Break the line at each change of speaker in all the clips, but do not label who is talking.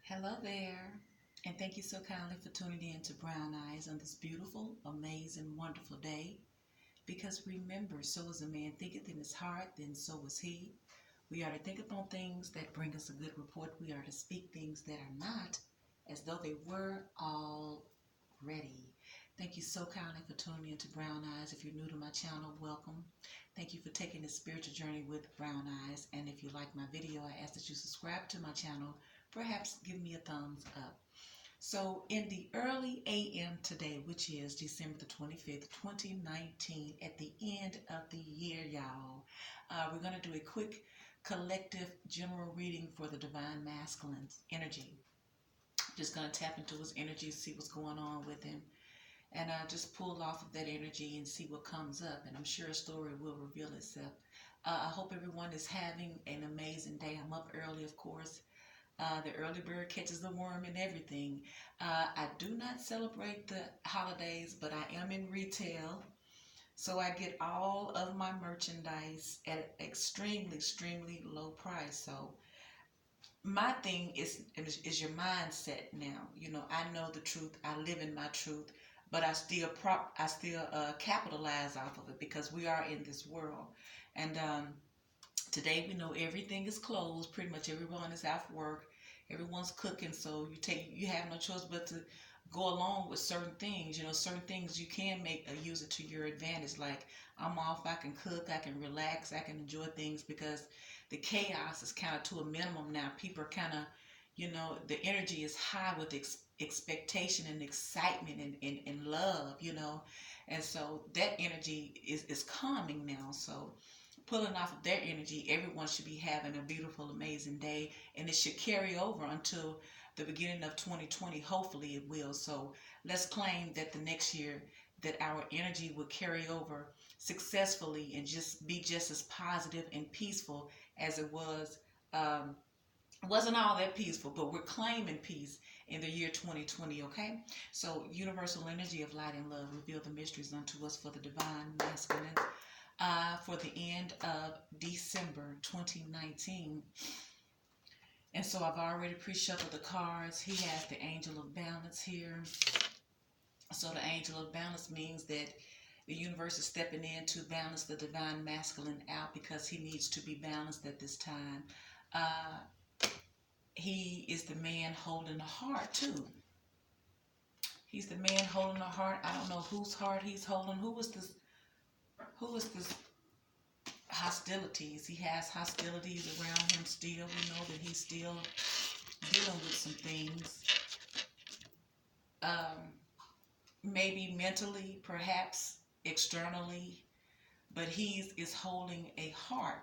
Hello there, and thank you so kindly for tuning in to Brown Eyes on this beautiful, amazing, wonderful day. Because remember, so as a man thinketh in his heart, then so is he. We are to think upon things that bring us a good report. We are to speak things that are not as though they were already. Thank you so kindly for tuning in to Brown Eyes. If you're new to my channel, welcome. Thank you for taking this spiritual journey with Brown Eyes. And if you like my video, I ask that you subscribe to my channel. Perhaps give me a thumbs up. So in the early AM today, which is December the 25th, 2019, at the end of the year, y'all, we're going to do a quick collective general reading for the Divine Masculine energy. Just going to tap into his energy, see what's going on with him, and just pull off of that energy and see what comes up. And I'm sure a story will reveal itself. I hope everyone is having an amazing day. I'm up early, of course. The early bird catches the worm and everything. I do not celebrate the holidays, but I am in retail. So I get all of my merchandise at an extremely low price. So my thing is your mindset now. You know, I know the truth. I live in my truth, but I still capitalize off of it because we are in this world. And today we know everything is closed. Pretty much everyone is off work. Everyone's cooking, so you have no choice but to go along with certain things. You know, certain things you can use it to your advantage. Like I'm off, I can cook, I can relax, I can enjoy things because the chaos is kind of to a minimum now. People are kind of, the energy is high with expectation and excitement and love. And so that energy is calming now. So pulling off of their energy, everyone should be having a beautiful, amazing day, and it should carry over until the beginning of 2020. Hopefully, it will. So let's claim that the next year that our energy will carry over successfully and just be just as positive and peaceful as it was. It wasn't all that peaceful, but we're claiming peace in the year 2020, okay? So, universal energy of light and love, reveal the mysteries unto us for the divine masculine for the end of December 2019. And so I've already pre-shuffled the cards. He has the Angel of Balance here. So the Angel of Balance means that the universe is stepping in to balance the divine masculine out because he needs to be balanced at this time. Uh, he is the man holding the heart too. He's the man holding the heart. I don't know whose heart he's holding. Who was this? Hostilities. He has hostilities around him still. We know that he's still dealing with some things. Maybe mentally, perhaps externally, but he is holding a heart.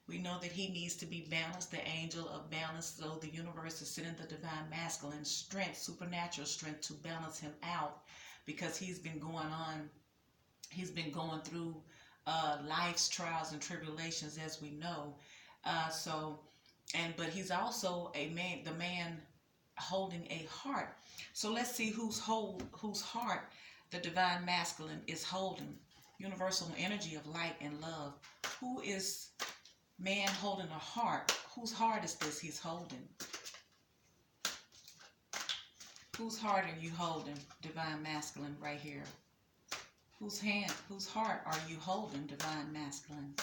We know that he needs to be balanced, the angel of balance. So the universe is sending the divine masculine strength, supernatural strength to balance him out because he's been going through life's trials and tribulations, as we know. But he's also the man holding a heart. So let's see whose heart the divine masculine is holding. Universal energy of light and love. Who is man holding a heart? Whose heart is this he's holding? Whose heart are you holding, divine masculine, right here? Whose heart are you holding, divine masculine?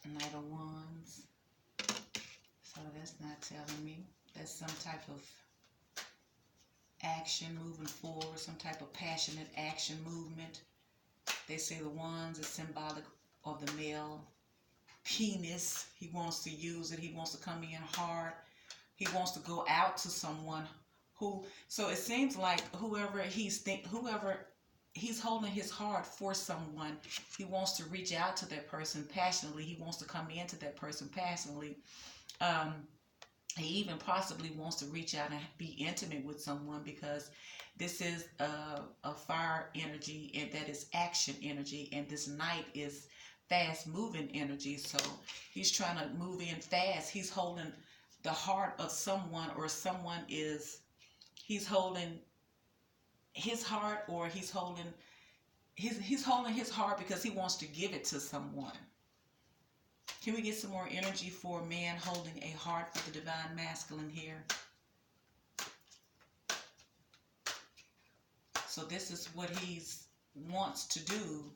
Knight of Wands. So that's not telling me. That's some type of action moving forward, some type of passionate action movement. They say the wands is symbolic of the male penis. He wants to use it. He wants to come in hard. He wants to go out to someone so it seems like whoever he's holding his heart for someone. He wants to reach out to that person passionately. He wants to come into that person passionately. He even possibly wants to reach out and be intimate with someone because this is a fire energy and that is action energy, and this knight is fast moving energy. So he's trying to move in fast. He's holding the heart of someone, or he's holding his heart, or he's holding his heart because he wants to give it to someone. Can we get some more energy for a man holding a heart for the divine masculine here? So this is what he wants to do.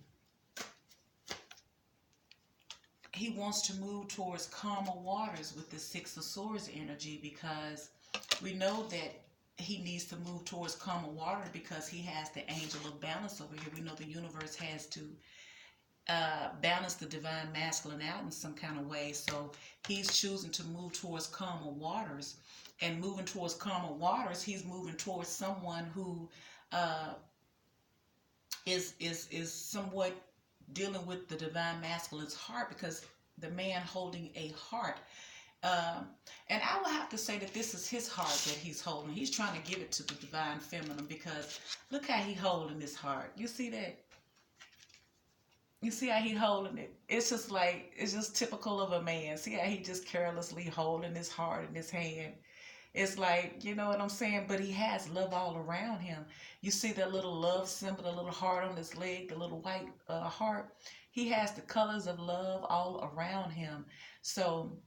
He wants to move towards calmer waters with the Six of Swords energy, because we know that he needs to move towards calmer water because he has the angel of balance over here. We know the universe has to balance the divine masculine out in some kind of way. So he's choosing to move towards calmer waters. And moving towards calmer waters, he's moving towards someone who is somewhat dealing with the divine masculine's heart, because the man holding a heart. And I would have to say that this is his heart that he's holding. He's trying to give it to the divine feminine, because look how he holding his heart. You see that? You see how he holding it? It's just like, it's just typical of a man. See how he just carelessly holding his heart in his hand. It's like, you know what I'm saying? But he has love all around him. You see that little love symbol, the little heart on his leg, the little white heart? He has the colors of love all around him. So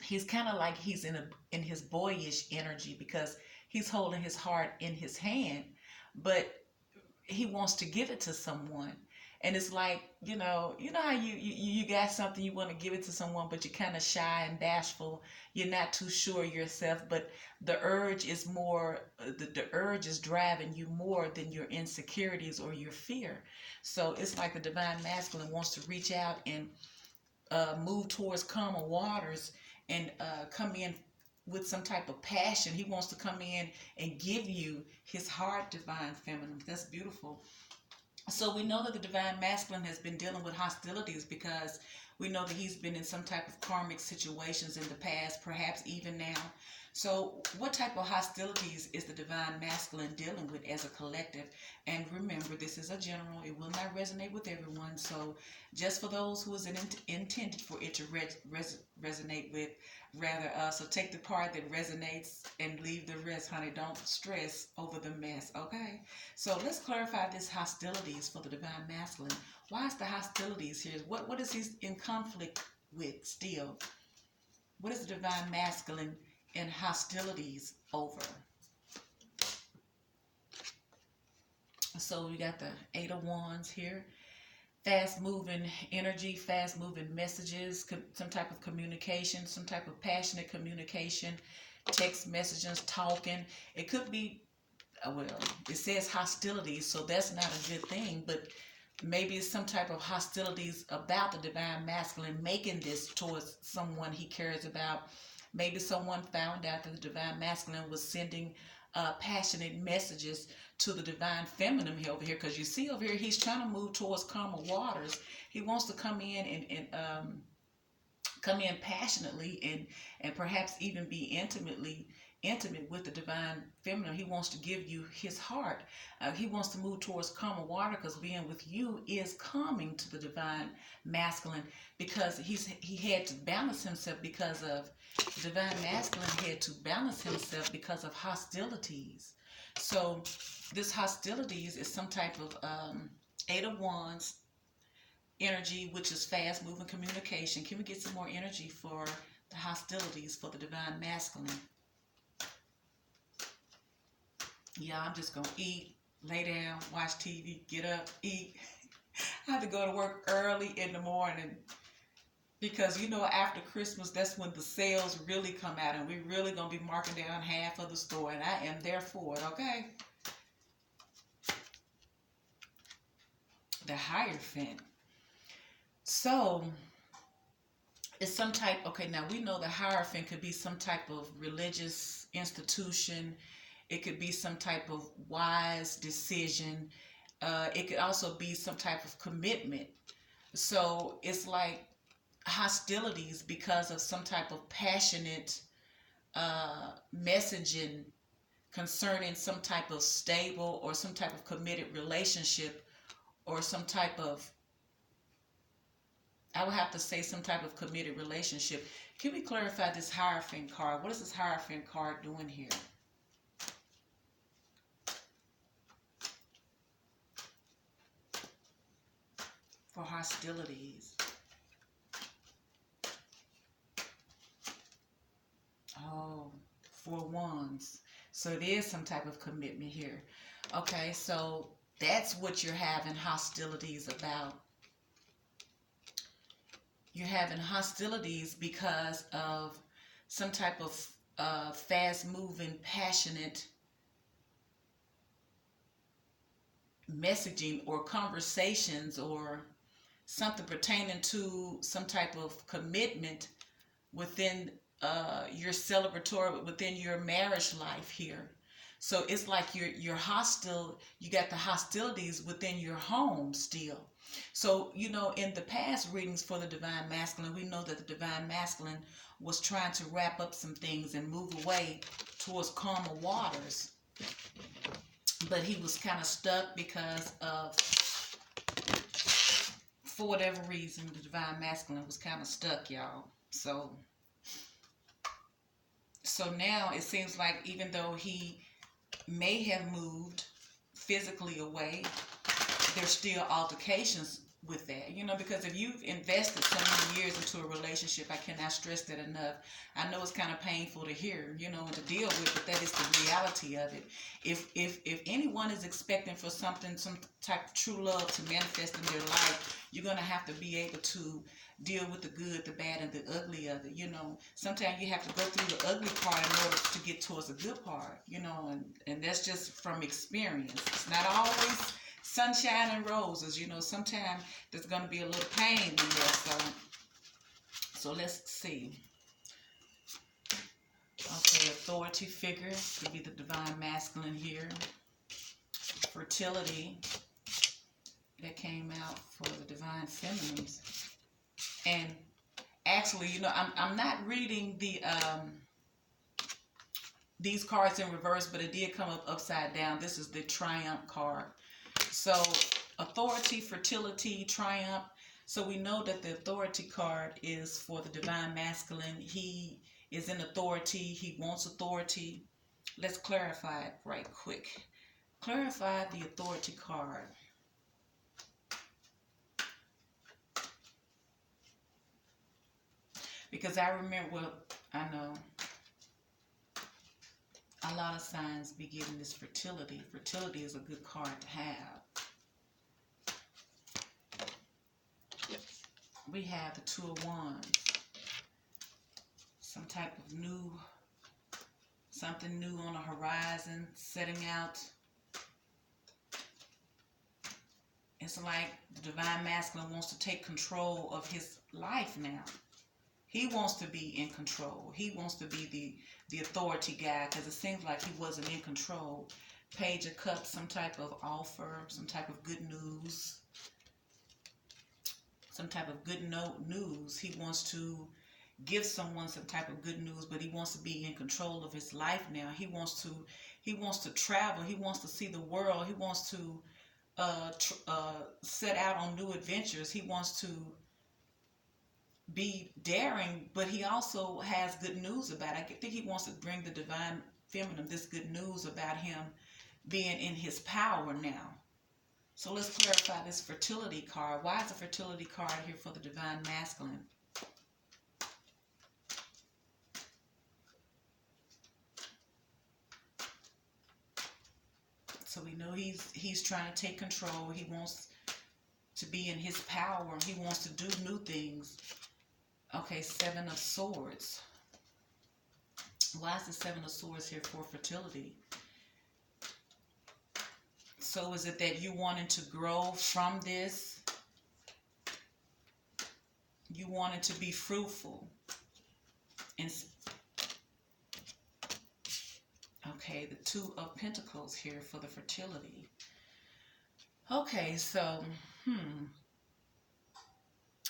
he's kind of like he's in his boyish energy, because he's holding his heart in his hand, but he wants to give it to someone. And it's like, you know how you got something, you want to give it to someone, but you're kind of shy and bashful. You're not too sure yourself, but the urge is more, the urge is driving you more than your insecurities or your fear. So it's like the divine masculine wants to reach out and move towards calmer waters and come in with some type of passion. He wants to come in and give you his heart, divine feminine. That's beautiful. So we know that the divine masculine has been dealing with hostilities, because we know that he's been in some type of karmic situations in the past, perhaps even now. So what type of hostilities is the divine masculine dealing with as a collective? And remember, this is a general. It will not resonate with everyone. So just for those who is intended for it to resonate with, rather. So take the part that resonates and leave the rest, honey. Don't stress over the mess, okay? So let's clarify this hostilities for the divine masculine. Why is the hostilities here? What is he in conflict with still? What is the divine masculine in hostilities over? So we got the Eight of Wands here. Fast moving energy, fast moving messages, some type of communication, some type of passionate communication, text messages, talking. It could be, well, it says hostilities, so that's not a good thing, but maybe it's some type of hostilities about the divine masculine making this towards someone he cares about. Maybe someone found out that the divine masculine was sending passionate messages to the divine feminine over here, because you see over here he's trying to move towards calmer waters. He wants to come in and come in passionately and perhaps even be intimate with the divine feminine. He wants to give you his heart. He wants to move towards calmer water, because being with you is calming to the divine masculine, because he had to balance himself because of the divine masculine had to balance himself because of hostilities. So this hostilities is some type of Eight of Wands energy, which is fast moving communication. Can we get some more energy for the hostilities for the divine masculine? Yeah, I'm just gonna eat, lay down, watch TV, get up, eat. I have to go to work early in the morning, because you know after Christmas, that's when the sales really come out, and we're really gonna be marking down half of the store, and I am there for it, okay? The Hierophant. So it's some type, okay, now we know the Hierophant could be some type of religious institution. It could be some type of wise decision. It could also be some type of commitment. So it's like hostilities because of some type of passionate messaging concerning some type of stable or some type of committed relationship, or some type of, I would have to say, some type of committed relationship. Can we clarify this Hierophant card? What is this Hierophant card doing here? For hostilities. Wands. So it is some type of commitment here. Okay, so that's what you're having hostilities about. You're having hostilities because of some type of fast-moving, passionate messaging or conversations or something pertaining to some type of commitment within your celebratory, within your marriage life here. So it's like you're hostile. You got the hostilities within your home still. So, you know, in the past readings for the Divine Masculine, we know that the Divine Masculine was trying to wrap up some things and move away towards calmer waters. But he was kind of stuck because of, for whatever reason, the Divine Masculine was kind of stuck, y'all. So now it seems like even though he may have moved physically away, there's still altercations with that, you know, because if you've invested so many years into a relationship, I cannot stress that enough. I know it's kind of painful to hear, you know, and to deal with, but that is the reality of it. If anyone is expecting for something, some type of true love to manifest in their life, you're going to have to be able to deal with the good, the bad, and the ugly of it, you know. Sometimes you have to go through the ugly part in order to get towards the good part, you know, and that's just from experience. It's not always sunshine and roses, you know. Sometimes there's going to be a little pain in there. So let's see. Okay, authority figure could be the Divine Masculine here. Fertility, that came out for the Divine Feminines. And actually, you know, I'm not reading the these cards in reverse, but it did come up upside down. This is the Triumph card. So authority, fertility, triumph. So we know that the authority card is for the Divine Masculine. He is in authority. He wants authority. Let's clarify it right quick. Clarify the authority card. Because I remember, well, I know a lot of signs be giving this fertility. Fertility is a good card to have. We have the Two of Wands. Some type of something new on the horizon, setting out. It's like the Divine Masculine wants to take control of his life now. He wants to be in control. He wants to be the authority guy, because it seems like he wasn't in control. Page of Cups, some type of offer, some type of good news. Some type of good news. He wants to give someone some type of good news, but he wants to be in control of his life now. He wants to travel. He wants to see the world. He wants to set out on new adventures. He wants to be daring, but he also has good news about it. I think he wants to bring the Divine Feminine this good news about him being in his power now. So let's clarify this fertility card. Why is the fertility card here for the Divine Masculine? So we know he's trying to take control. He wants to be in his power. He wants to do new things. Okay, Seven of Swords. Why is the Seven of Swords here for fertility? So is it that you wanted to grow from this? You wanted to be fruitful. And okay, the Two of Pentacles here for the fertility. Okay, so,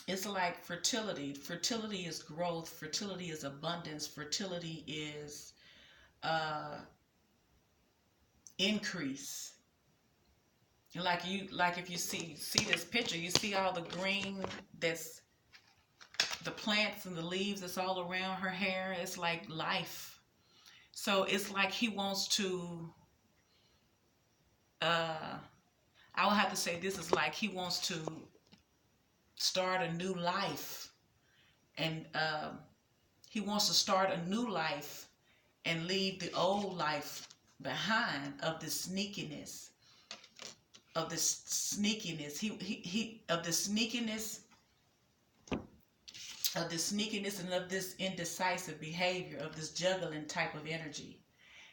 it's like fertility. Fertility is growth. Fertility is abundance. Fertility is increase. Like if you see this picture, you see all the green, that's the plants and the leaves that's all around her hair. It's like life. So it's like he wants to, I would have to say this is like he wants to start a new life. And he wants to start a new life and leave the old life behind of the sneakiness, of the sneakiness. He of the sneakiness, of the sneakiness, and of this indecisive behavior, of this juggling type of energy.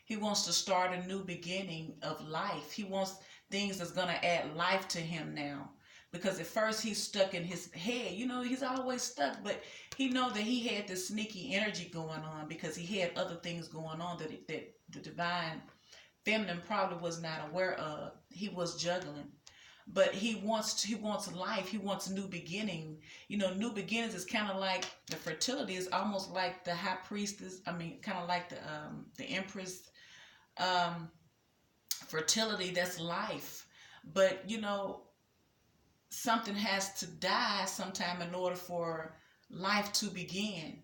He wants to start a new beginning of life. He wants things that's going to add life to him now. Because at first he's stuck in his head. You know, he's always stuck, but he know that he had this sneaky energy going on because he had other things going on that the divine feminine probably was not aware of. He was juggling. But he wants life. He wants a new beginning. You know, new beginnings is kind of like the fertility is almost like the high priestess. I mean, kind of like the empress. Fertility, that's life. But you know, something has to die sometime in order for life to begin.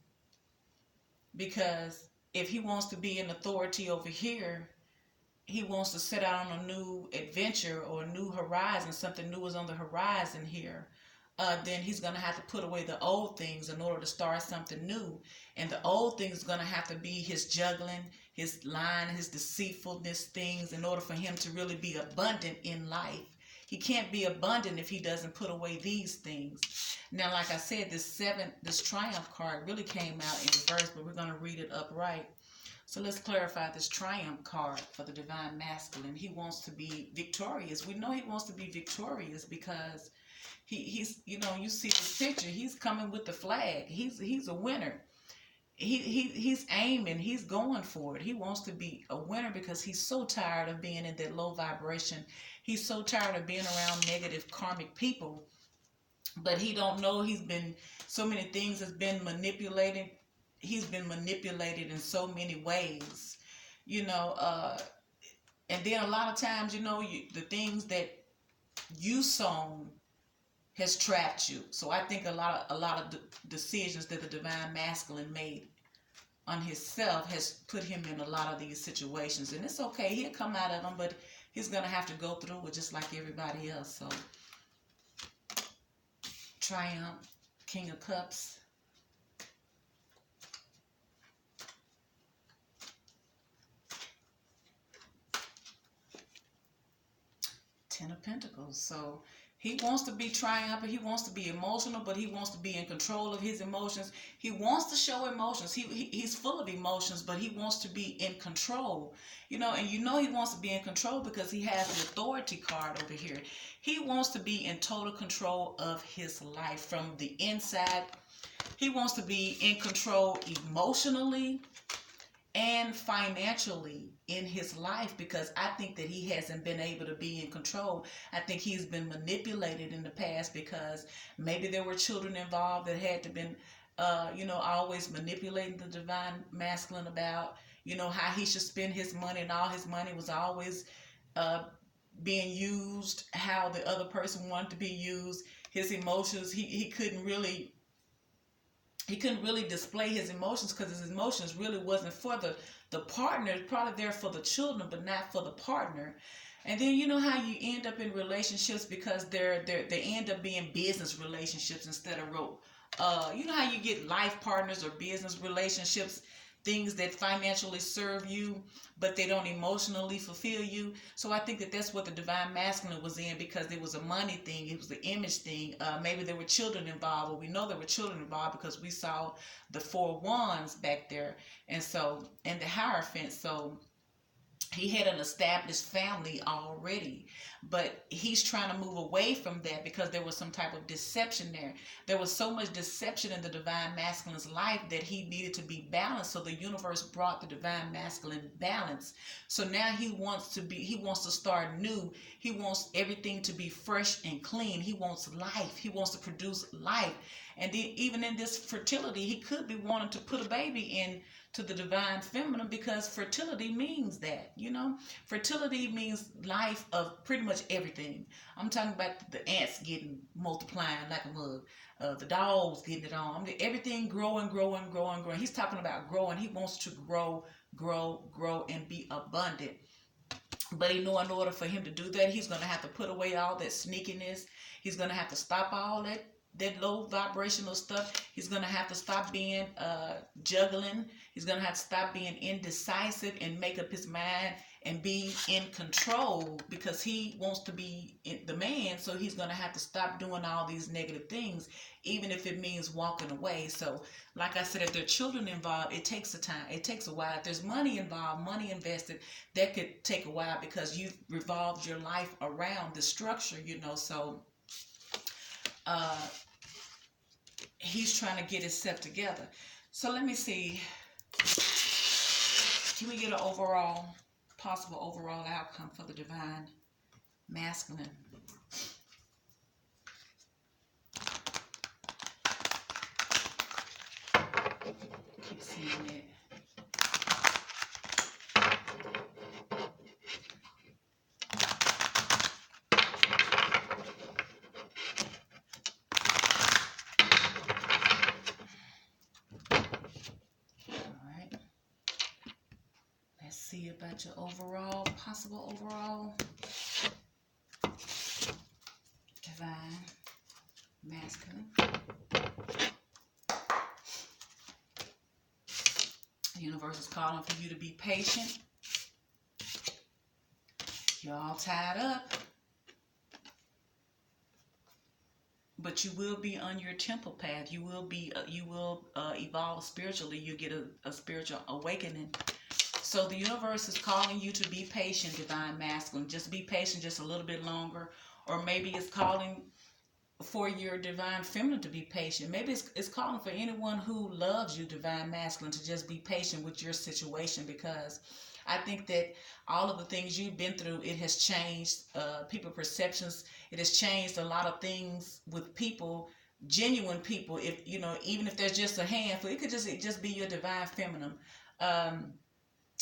Because if he wants to be in authority over here, he wants to set out on a new adventure or a new horizon, something new is on the horizon here, then he's going to have to put away the old things in order to start something new. And the old things is going to have to be his juggling, his lying, his deceitfulness things in order for him to really be abundant in life. He can't be abundant if he doesn't put away these things. Now, like I said, this Triumph card really came out in reverse, but we're going to read it upright. So let's clarify this Triumph card for the Divine Masculine. He wants to be victorious. We know he wants to be victorious because he's, you know, you see this picture. He's coming with the flag. He's a winner. He's aiming. He's going for it. He wants to be a winner because he's so tired of being in that low vibration. He's so tired of being around negative karmic people. But he don't know he's been, so many things has been manipulated. He's been manipulated in so many ways, you know, and then a lot of times, you know, the things that you sown has trapped you. So I think a lot of the decisions that the Divine Masculine made on himself has put him in a lot of these situations, and it's okay. He'll come out of them, but he's gonna have to go through it just like everybody else. So Triumph, King of Cups. Ten of Pentacles. So he wants to be triumphant. He wants to be emotional, but he wants to be in control of his emotions. He wants to show emotions. He's full of emotions, but he wants to be in control. You know, and you know he wants to be in control because he has the authority card over here. He wants to be in total control of his life from the inside. He wants to be in control emotionally and financially in his life, because I think that he hasn't been able to be in control. I think he's been manipulated in the past because maybe there were children involved that had to been, you know, always manipulating the Divine Masculine about, you know, how he should spend his money, and all his money was always being used how the other person wanted to be used. His emotions, he couldn't really display his emotions because his emotions really wasn't for the partner. It's probably there for the children, but not for the partner. And then you know how you end up in relationships because they end up being business relationships instead of you know how you get life partners or business relationships, things that financially serve you, but they don't emotionally fulfill you. So I think that that's what the Divine Masculine was in, because there was a money thing, it was the image thing. Maybe there were children involved. Well, we know there were children involved because we saw the 4 wands back there, and so, and the Hierophant. So he had an established family already, but he's trying to move away from that because there was some type of deception there. There was so much deception in the Divine Masculine's life that he needed to be balanced. So the universe brought the Divine Masculine balance. So now he wants to start new. He wants everything to be fresh and clean. He wants life. He wants to produce life. And then even in this fertility, he could be wanting to put a baby in to the Divine Feminine, because fertility means that, you know, fertility means life of pretty much everything. I'm talking about the ants multiplying like a mug, the dogs getting it on, everything growing. He's talking about growing. He wants to grow and be abundant. But he know in order for him to do that, he's going to have to put away all that sneakiness. He's going to have to stop all that that low vibrational stuff. He's going to have to stop being juggling. He's going to have to stop being indecisive and make up his mind and be in control, because he wants to be the man. So he's going to have to stop doing all these negative things, even if it means walking away. So like I said, if there are children involved, it takes a time. It takes a while. If there's money involved, money invested, that could take a while, because you've revolved your life around the structure, you know. So he's trying to get himself together. So let me see. Can we get an possible overall outcome for the divine masculine? Keep seeing it. See about your possible overall divine masculine. The universe is calling for you to be patient. You're all tied up, but you will be on your temple path. You will evolve spiritually. You get a spiritual awakening. So the universe is calling you to be patient, divine masculine. Just be patient just a little bit longer. Or maybe it's calling for your divine feminine to be patient. Maybe it's calling for anyone who loves you, divine masculine, to just be patient with your situation, because I think that all of the things you've been through, it has changed people perceptions. It has changed a lot of things with people, genuine people. If you know, even if there's just a handful, it could just be your divine feminine.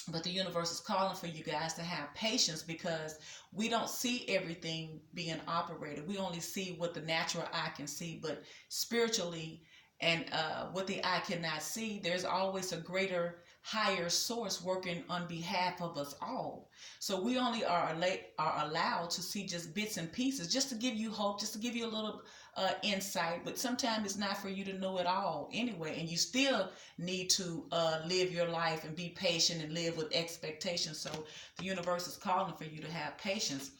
But the universe is calling for you guys to have patience, because we don't see everything being operated. We only see what the natural eye can see. But spiritually, and what the eye cannot see, there's always a greater, higher source working on behalf of us all. So we only are allowed to see just bits and pieces, just to give you hope, just to give you a little insight. But sometimes it's not for you to know it all anyway, and you still need to live your life and be patient and live with expectation. So the universe is calling for you to have patience,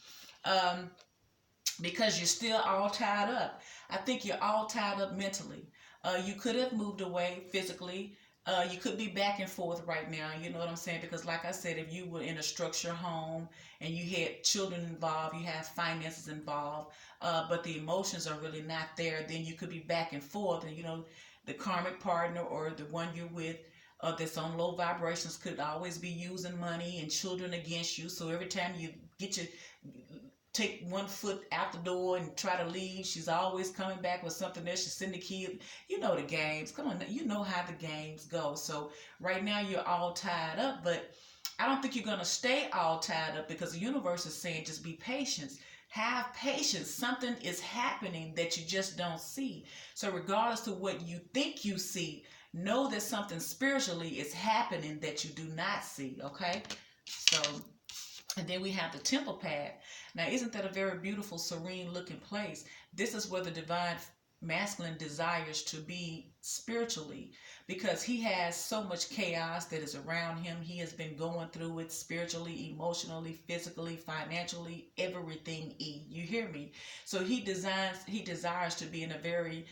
because you're still all tied up. I think you're all tied up mentally. You could have moved away physically. You could be back and forth right now, you know what I'm saying? Because like I said, if you were in a structured home and you had children involved, you have finances involved, but the emotions are really not there, then you could be back and forth. And you know, the karmic partner or the one you're with that's on low vibrations could always be using money and children against you. So every time you take one foot out the door and try to leave, she's always coming back with something else. She's sending the kid. You know the games. Come on, you know how the games go. So right now you're all tied up, but I don't think you're going to stay all tied up, because the universe is saying just be patient. Have patience. Something is happening that you just don't see. So regardless of what you think you see, know that something spiritually is happening that you do not see, okay? So, and then we have the temple path. Now, isn't that a very beautiful, serene looking place? This is where the divine masculine desires to be spiritually, because he has so much chaos that is around him. He has been going through it spiritually, emotionally, physically, financially, everything. You hear me? So he desires to be in a very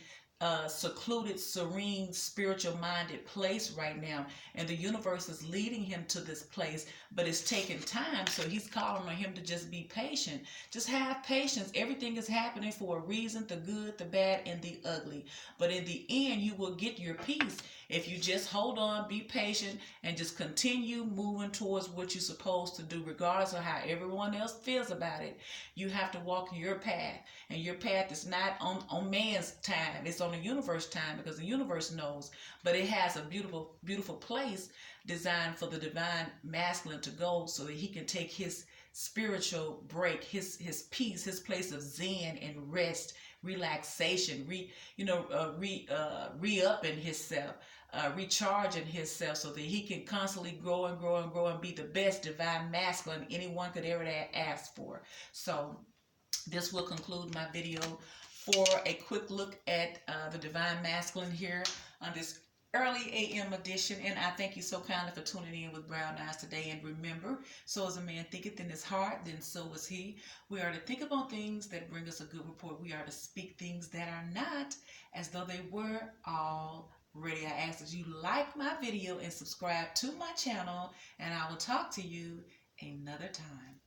secluded, serene, spiritual-minded place right now, and the universe is leading him to this place, but it's taking time. So he's calling on him to just be patient. Just have patience. Everything is happening for a reason: the good, the bad, and the ugly. But in the end, you will get your peace if you just hold on, be patient, and just continue moving towards what you're supposed to do, regardless of how everyone else feels about it. You have to walk your path, and your path is not on man's time. It's on the universe time, because the universe knows. But it has a beautiful, beautiful place designed for the divine masculine to go, so that he can take his spiritual break, his peace, his place of zen and rest, relaxation, re-upping himself, recharging himself, so that he can constantly grow and grow and grow and be the best divine masculine anyone could ever ask for. So this will conclude my video for a quick look at the Divine Masculine here on this early AM edition. And I thank you so kindly for tuning in with Brown Eyes today. And remember, so as a man thinketh in his heart, then so is he. We are to think upon things that bring us a good report. We are to speak things that are not as though they were already. I ask that you like my video and subscribe to my channel, and I will talk to you another time.